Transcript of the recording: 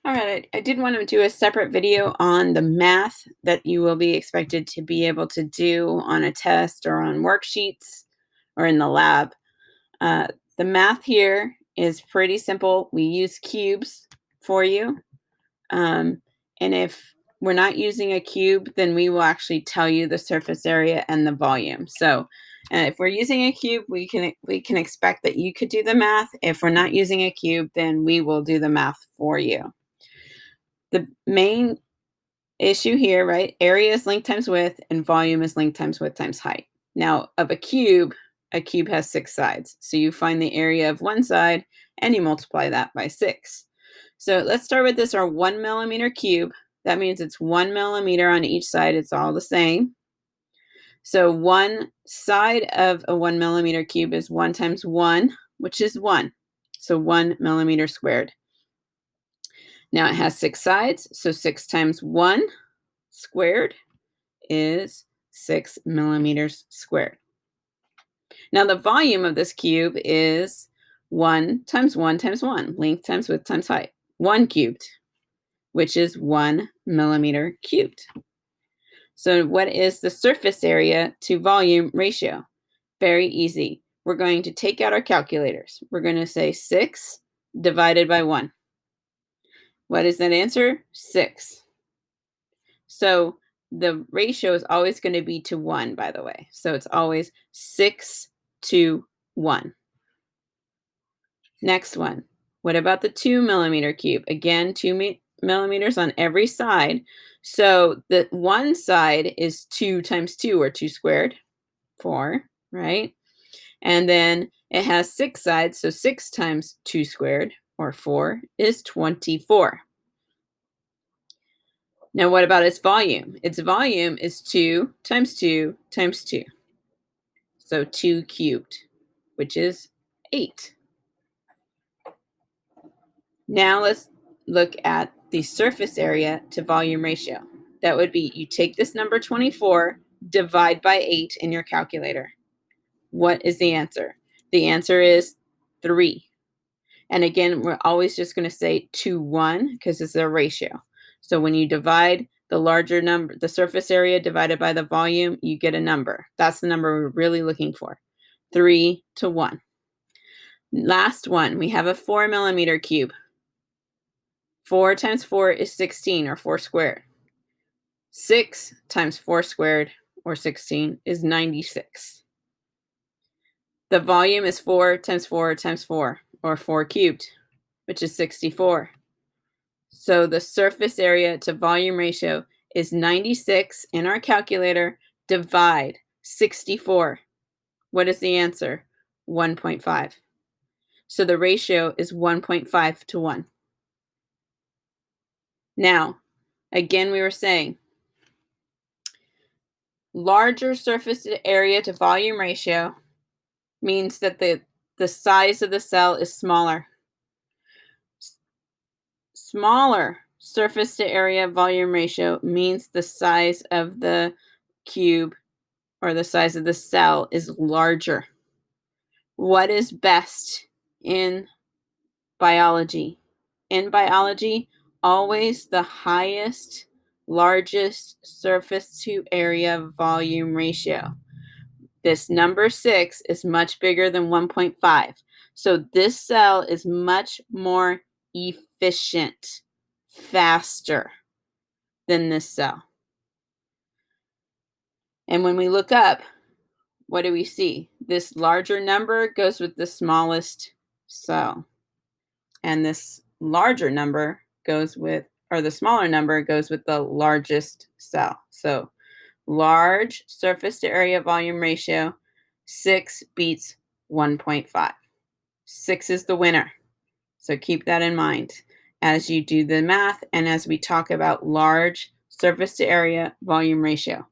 All right, I did want to do a separate video on the math that you will be expected to be able to do on a test or on worksheets or in the lab. Uh, the math here is pretty simple. We use cubes for you. Um, and if we're not using a cube, then we will actually tell you the surface area and the volume. So if we're using a cube, we can expect that you could do the math. If we're not using a cube, then we will do the math for you. The main issue here, right? Area is length times width, and volume is length times width times height. Now, of a cube has 6 sides. So you find the area of one side and you multiply that by 6. So let's start with this, our 1 millimeter cube. That means it's 1 millimeter on each side. It's all the same. So one side of a 1 millimeter cube is 1 times 1, which is 1. So 1 millimeter squared. Now it has 6 sides, so 6 times 1 squared is 6 millimeters squared. Now the volume of this cube is 1 times 1 times 1, length times width times height, 1 cubed, which is 1 millimeter cubed. So what is the surface area to volume ratio? Very easy. We're going to take out our calculators. We're going to say 6 divided by 1. What is that answer? 6. So the ratio is always going to be to 1, by the way. So it's always 6 to 1. Next one. What about the 2 millimeter cube? Again, 2 millimeters on every side. So the one side is 2 times 2, or 2 squared, 4, right? And then it has 6 sides, so 6 times 2 squared, or 4, is 24. Now, what about its volume? Its volume is 2 times 2 times 2. So 2 cubed, which is 8. Now let's look at the surface area to volume ratio. That would be, you take this number 24, divide by 8 in your calculator. What is the answer? The answer is 3. And again, we're always just going to say 2, 1, because it's a ratio. So when you divide the larger number, the surface area divided by the volume, you get a number. That's the number we're really looking for, 3 to 1. Last one, we have a 4 millimeter cube. 4 times 4 is 16, or 4 squared. 6 times 4 squared, or 16, is 96. The volume is 4 times 4 times 4, or 4 cubed, which is 64. So the surface area to volume ratio is 96 in our calculator, divide 64. What is the answer? 1.5. So the ratio is 1.5 to 1. Now, again, we were saying larger surface area to volume ratio means that the size of the cell is smaller. Smaller surface to area volume ratio means the size of the cube, or the size of the cell, is larger. What is best in biology? In biology, always the highest, largest surface to area volume ratio. This number 6 is much bigger than 1.5. So this cell is much more efficient, faster than this cell. And when we look up, what do we see? This larger number goes with the smallest cell. And this larger number goes with, or the smaller number goes with the largest cell. So large surface to area volume ratio, 6 beats 1.5. 6 is the winner. So keep that in mind as you do the math and as we talk about large surface to area volume ratio.